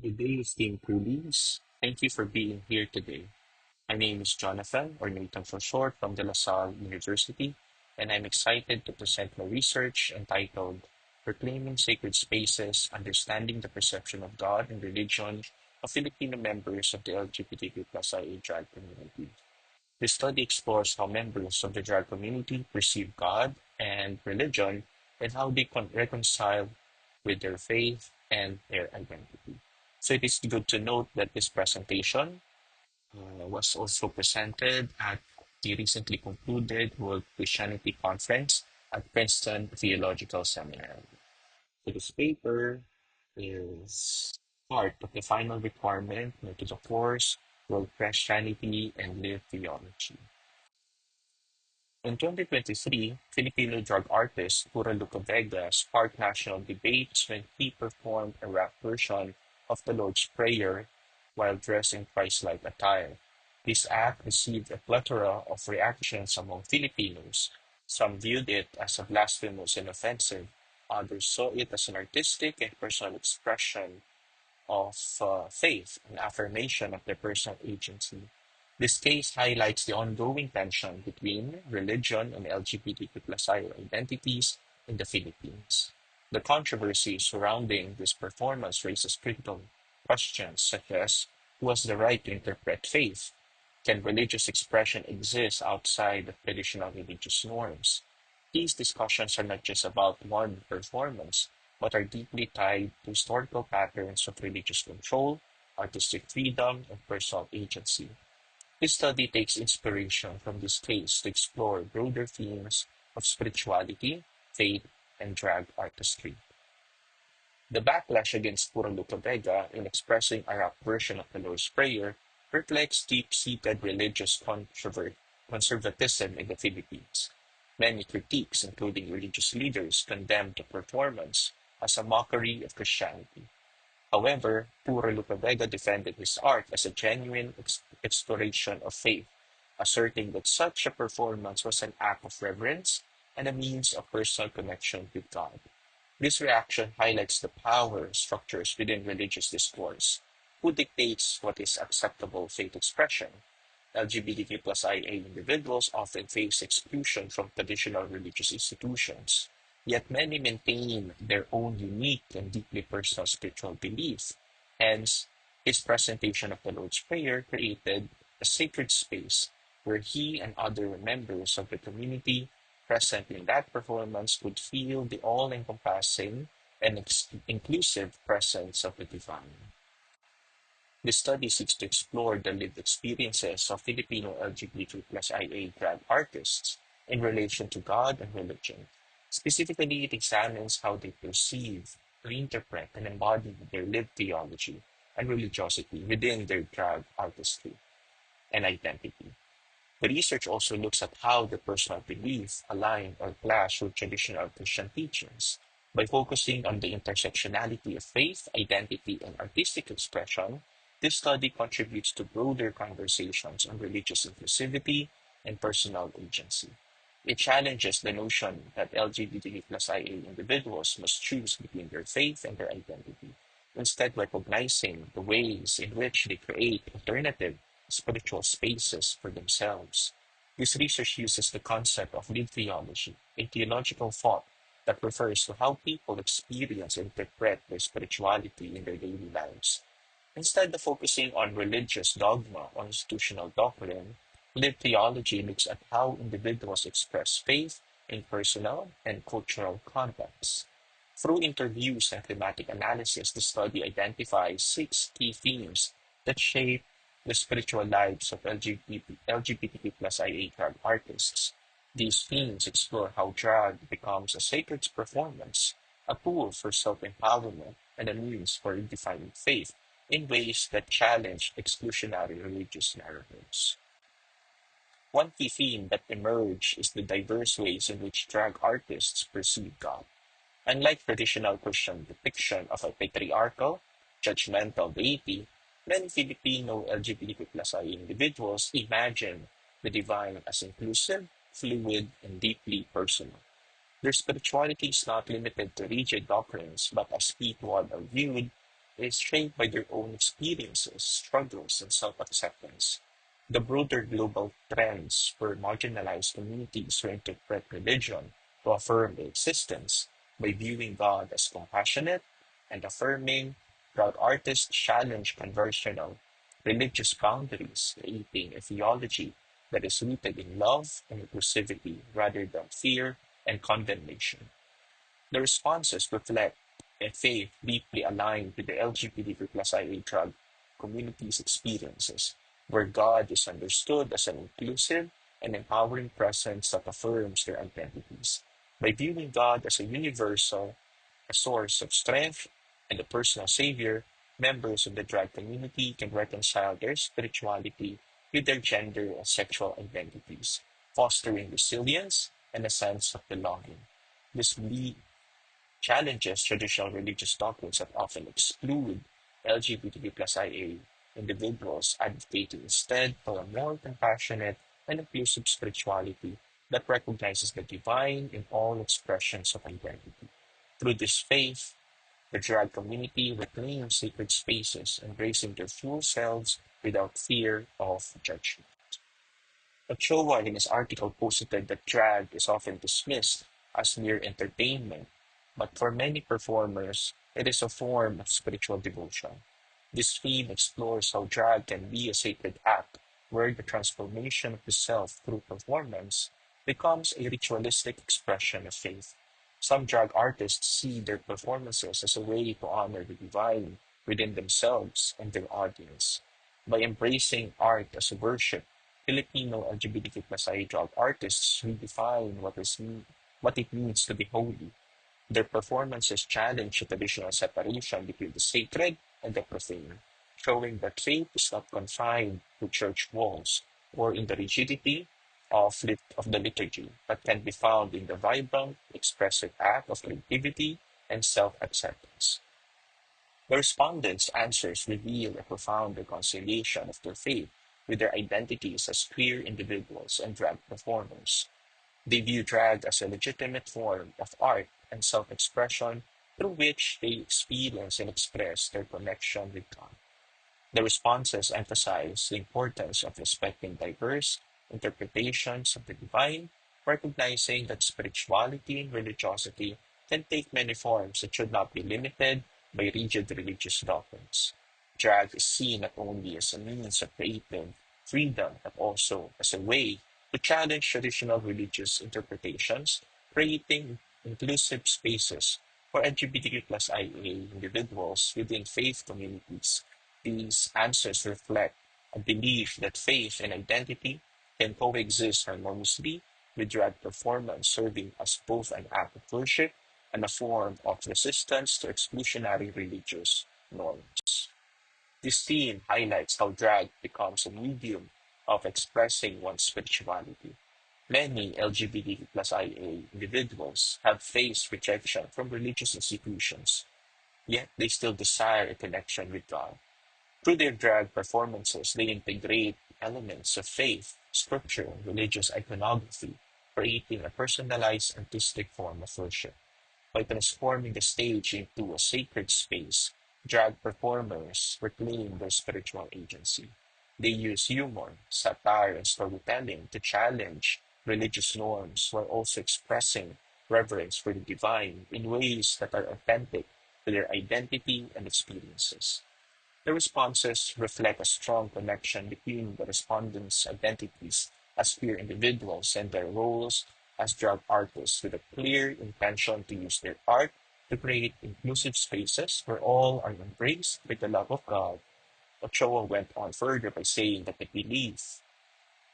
Good day, esteemed colleagues. Thank you for being here today. My name is Jonathan, or Nathan for short, from De La Salle University, and I'm excited to present my research entitled Reclaiming Sacred Spaces, Understanding the Perception of God and Religion of Filipino Members of the LGBTQ plus IA drag community. This study explores how members of the drag community perceive God and religion and how they reconcile with their faith and their identity. So it is good to note that this presentation was also presented at the recently concluded World Christianity Conference at Princeton Theological Seminary. So this paper is part of the final requirement to the course World Christianity and Live Theology. In 2023, Filipino drug artist Pura Luca Vega sparked national debates when he performed a rap version of the Lord's Prayer while dressed in Christ-like attire. This act received a plethora of reactions among Filipinos. Some viewed it as a blasphemous and offensive. Others saw it as an artistic and personal expression of faith and affirmation of their personal agency. This case highlights the ongoing tension between religion and LGBTQ+ identities in the Philippines. The controversy surrounding this performance raises critical questions such as who has the right to interpret faith? Can religious expression exist outside of traditional religious norms? These discussions are not just about one performance, but are deeply tied to historical patterns of religious control, artistic freedom, and personal agency. This study takes inspiration from this case to explore broader themes of spirituality, faith, and drag artistry. The backlash against Pura Luca Vega in expressing a rap version of the Lord's Prayer reflects deep-seated religious conservatism in the Philippines. Many critiques, including religious leaders, condemned the performance as a mockery of Christianity. However, Pura Luca Vega defended his art as a genuine exploration of faith, asserting that such a performance was an act of reverence and a means of personal connection with God. This reaction highlights the power structures within religious discourse. Who dictates what is acceptable faith expression? LGBTQ+ IA individuals often face exclusion from traditional religious institutions, yet many maintain their own unique and deeply personal spiritual belief. Hence, his presentation of the Lord's Prayer created a sacred space where he and other members of the community present in that performance could feel the all-encompassing and inclusive presence of the divine. This study seeks to explore the lived experiences of Filipino LGBTQ+ IA drag artists in relation to God and religion. Specifically, it examines how they perceive, reinterpret, and embody their lived theology and religiosity within their drag artistry and identity. The research also looks at how the personal beliefs align or clash with traditional Christian teachings. By focusing on the intersectionality of faith, identity, and artistic expression, this study contributes to broader conversations on religious inclusivity and personal agency. It challenges the notion that LGBTQ+ IA individuals must choose between their faith and their identity, instead recognizing the ways in which they create alternative spiritual spaces for themselves. This research uses the concept of lived theology, a theological thought that refers to how people experience and interpret their spirituality in their daily lives. Instead of focusing on religious dogma or institutional doctrine, lived theology looks at how individuals express faith in personal and cultural contexts. Through interviews and thematic analysis, the study identifies six key themes that shape the spiritual lives of LGBTQ+ IA drag artists. These themes explore how drag becomes a sacred performance, a tool for self-empowerment, and a means for redefining faith in ways that challenge exclusionary religious narratives. One key theme that emerged is the diverse ways in which drag artists perceive God. Unlike traditional Christian depiction of a patriarchal, judgmental deity, many Filipino LGBTQ+ individuals imagine the divine as inclusive, fluid, and deeply personal. Their spirituality is not limited to rigid doctrines, but as people are viewed is shaped by their own experiences, struggles, and self-acceptance. The broader global trends where marginalized communities reinterpret religion to affirm their existence by viewing God as compassionate and affirming. Proud artists challenge conventional religious boundaries, creating a theology that is rooted in love and inclusivity rather than fear and condemnation. The responses reflect a faith deeply aligned with the LGBTQ+IA drug community's experiences, where God is understood as an inclusive and empowering presence that affirms their identities. By viewing God as a universal, a source of strength, and a personal savior, members of the drag community can reconcile their spirituality with their gender and sexual identities, fostering resilience and a sense of belonging. This belief challenges traditional religious doctrines that often exclude LGBTQ+IA individuals, advocating instead for a more compassionate and inclusive spirituality that recognizes the divine in all expressions of identity. Through this faith, the drag community reclaims sacred spaces, embracing their full selves without fear of judgment. Ochoa in his article posited that drag is often dismissed as mere entertainment, but for many performers, it is a form of spiritual devotion. This theme explores how drag can be a sacred act where the transformation of the self through performance becomes a ritualistic expression of faith. Some drag artists see their performances as a way to honor the divine within themselves and their audience. By embracing art as a worship, Filipino LGBTQ+I drag artists redefine what it means to be holy. Their performances challenge the traditional separation between the sacred and the profane, showing that faith is not confined to church walls or in the rigidity of the liturgy, but can be found in the vibrant, expressive act of creativity and self-acceptance. The respondents' answers reveal a profound reconciliation of their faith with their identities as queer individuals and drag performers. They view drag as a legitimate form of art and self-expression through which they experience and express their connection with God. The responses emphasize the importance of respecting diverse interpretations of the divine, recognizing that spirituality and religiosity can take many forms that should not be limited by rigid religious doctrines. Drag is seen not only as a means of creative freedom, but also as a way to challenge traditional religious interpretations, creating inclusive spaces for LGBTQ+IA individuals within faith communities. These answers reflect a belief that faith and identity can coexist harmoniously, with drag performance serving as both an act of worship and a form of resistance to exclusionary religious norms. This theme highlights how drag becomes a medium of expressing one's spirituality. Many LGBTQ+IA individuals have faced rejection from religious institutions, yet they still desire a connection with God. Through their drag performances, they integrate elements of faith, scripture, and religious iconography, creating a personalized artistic form of worship. By transforming the stage into a sacred space, drag performers reclaim their spiritual agency. They use humor, satire, and storytelling to challenge religious norms while also expressing reverence for the divine in ways that are authentic to their identity and experiences. The responses reflect a strong connection between the respondents' identities as queer individuals and their roles as drag artists, with a clear intention to use their art to create inclusive spaces where all are embraced with the love of God. Ochoa went on further by saying that the belief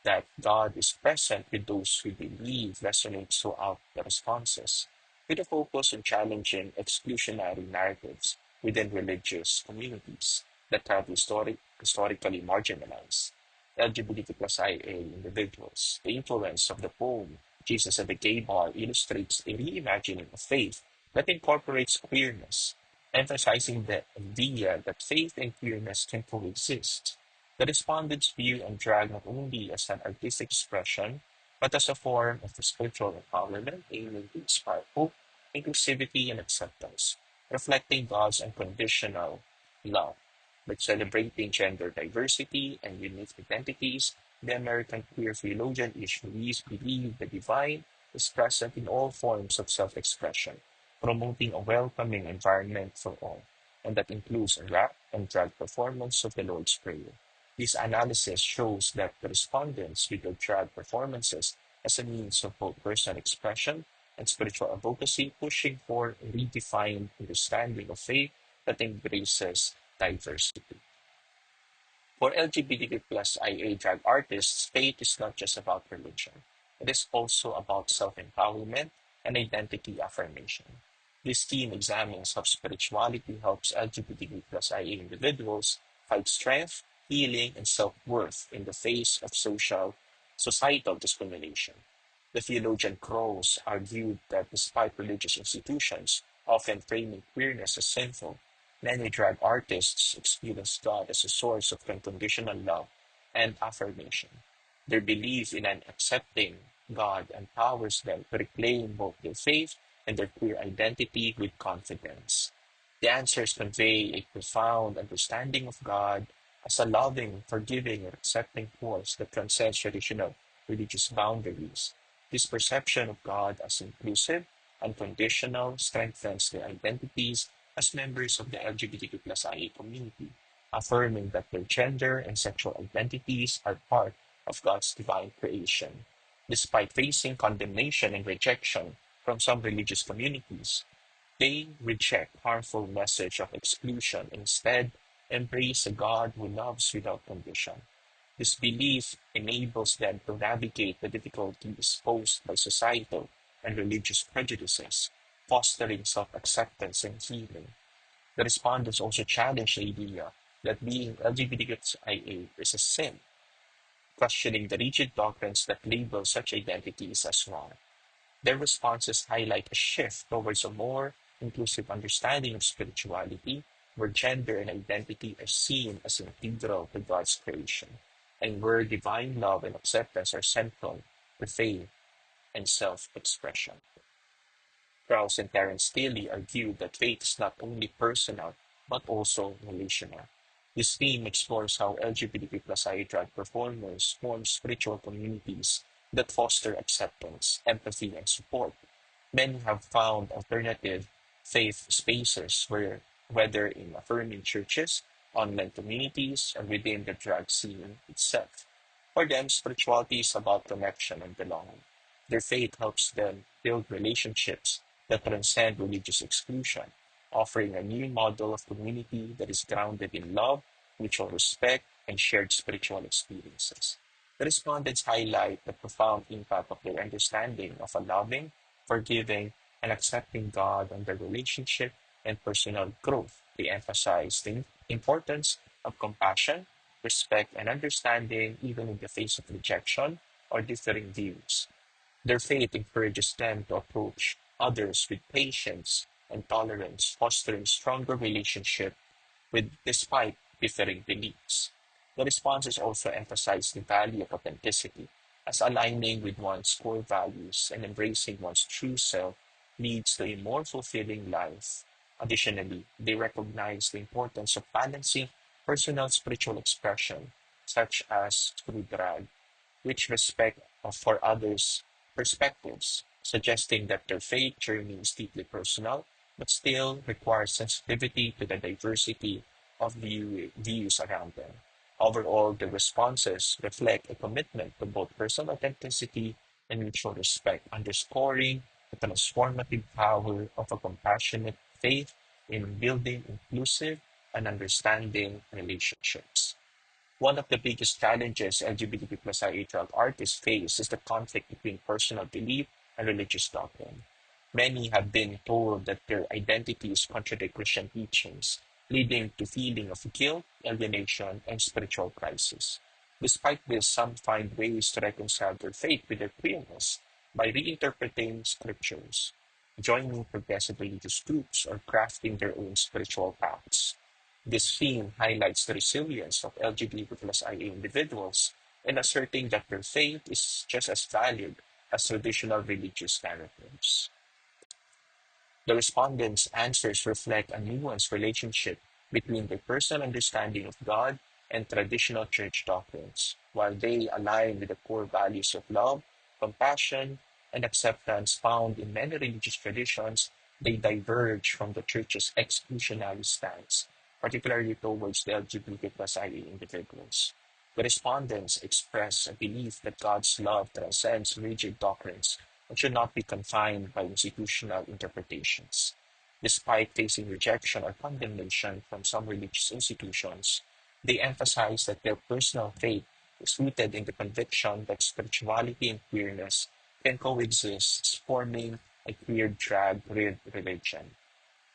that God is present with those who believe resonates throughout the responses, with a focus on challenging exclusionary narratives within religious communities that have historically marginalized LGBTQIA individuals. The influence of the poem Jesus at the Gay Bar illustrates a reimagining of faith that incorporates queerness, emphasizing the idea that faith and queerness can coexist. The respondents view and drag not only as an artistic expression, but as a form of spiritual empowerment aiming to inspire hope, inclusivity, and acceptance, reflecting God's unconditional love. By celebrating gender diversity and unique identities, the American queer theologian Ishmaelis believe the divine is present in all forms of self-expression, promoting a welcoming environment for all, and that includes a rap and drag performance of the Lord's Prayer. This analysis shows that the respondents view the drag performances as a means of both personal expression and spiritual advocacy, pushing for a redefined understanding of faith that embraces diversity. For LGBTQ plus IA drag artists, faith is not just about religion. It is also about self-empowerment and identity affirmation. This theme examines how spirituality helps LGBTQ plus IA individuals find strength, healing, and self-worth in the face of societal discrimination. The theologian Crows argued that despite religious institutions often framing queerness as sinful, many drag artists experience God as a source of unconditional love and affirmation. Their belief in an accepting God empowers them to reclaim both their faith and their queer identity with confidence. The answers convey a profound understanding of God as a loving, forgiving, and accepting force that transcends traditional religious boundaries. This perception of God as inclusive, unconditional, strengthens their identities as members of the LGBTQ plus IA community, affirming that their gender and sexual identities are part of God's divine creation. Despite facing condemnation and rejection from some religious communities, they reject harmful message of exclusion, instead embrace a God who loves without condition. This belief enables them to navigate the difficulties posed by societal and religious prejudices, fostering self-acceptance and healing. The respondents also challenge the idea that being LGBTQIA is a sin, questioning the rigid doctrines that label such identities as wrong. Their responses highlight a shift towards a more inclusive understanding of spirituality, where gender and identity are seen as integral to God's creation, and where divine love and acceptance are central to faith and self-expression. Krauss and Terence Staley argued that faith is not only personal, but also relational. This theme explores how LGBTQ plus I drag performers form spiritual communities that foster acceptance, empathy, and support. Many have found alternative faith spaces where, whether in affirming churches, online communities, or within the drag scene itself. For them, spirituality is about connection and belonging. Their faith helps them build relationships that transcend religious exclusion, offering a new model of community that is grounded in love, mutual respect, and shared spiritual experiences. The respondents highlight the profound impact of their understanding of a loving, forgiving, and accepting God on their relationship and personal growth. They emphasize the importance of compassion, respect, and understanding even in the face of rejection or differing views. Their faith encourages them to approach others with patience and tolerance, fostering stronger relationships with despite differing beliefs. The responses also emphasize the value of authenticity, as aligning with one's core values and embracing one's true self leads to a more fulfilling life. Additionally, they recognize the importance of balancing personal spiritual expression, such as through drag, which respect for others' perspectives, suggesting that their faith journey is deeply personal, but still requires sensitivity to the diversity of views around them. Overall, the responses reflect a commitment to both personal authenticity and mutual respect, underscoring the transformative power of a compassionate faith in building inclusive and understanding relationships. One of the biggest challenges LGBTQ plus IHL artists face is the conflict between personal belief and religious doctrine. Many have been told that their identities contradict Christian teachings, leading to feeling of guilt, alienation, and spiritual crisis. Despite this, some find ways to reconcile their faith with their queerness by reinterpreting scriptures, joining progressive religious groups, or crafting their own spiritual paths. This theme highlights the resilience of LGBTQIA individuals in asserting that their faith is just as valid as traditional religious narratives. The respondents' answers reflect a nuanced relationship between their personal understanding of God and traditional church doctrines. While they align with the core values of love, compassion, and acceptance found in many religious traditions, they diverge from the church's exclusionary stance, particularly towards the LGBT plus IA individuals. The respondents express a belief that God's love transcends rigid doctrines and should not be confined by institutional interpretations. Despite facing rejection or condemnation from some religious institutions, they emphasize that their personal faith is rooted in the conviction that spirituality and queerness can coexist, forming a queer drag religion.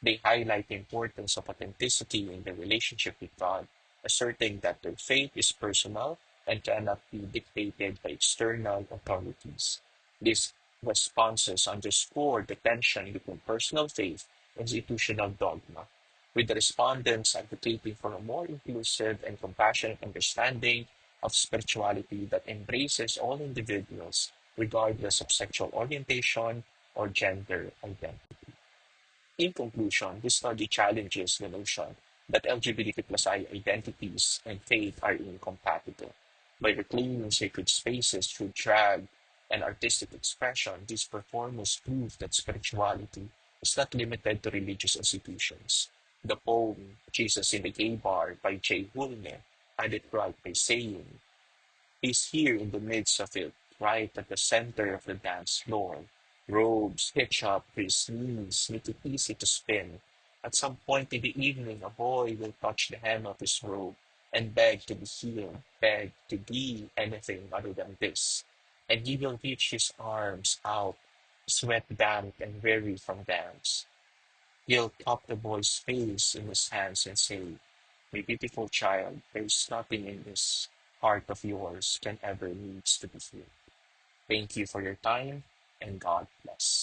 They highlight the importance of authenticity in their relationship with God, asserting that their faith is personal and cannot be dictated by external authorities. These responses underscore the tension between personal faith and institutional dogma, with the respondents advocating for a more inclusive and compassionate understanding of spirituality that embraces all individuals, regardless of sexual orientation or gender identity. In conclusion, this study challenges the notion that LGBTQ+I identities and faith are incompatible. By reclaiming sacred spaces through drag and artistic expression, these performers prove that spirituality is not limited to religious institutions. The poem Jesus in the Gay Bar by Jay Hulme had it right by saying, He's here in the midst of it, right at the center of the dance floor. Robes hitch up his knees, make it easy to spin. At some point in the evening, a boy will touch the hem of his robe and beg to be healed, beg to be anything other than this. And he will reach his arms out, sweat damp and weary from dance. He'll cup the boy's face in his hands and say, My beautiful child, there's nothing in this heart of yours can ever needs to be healed. Thank you for your time and God bless.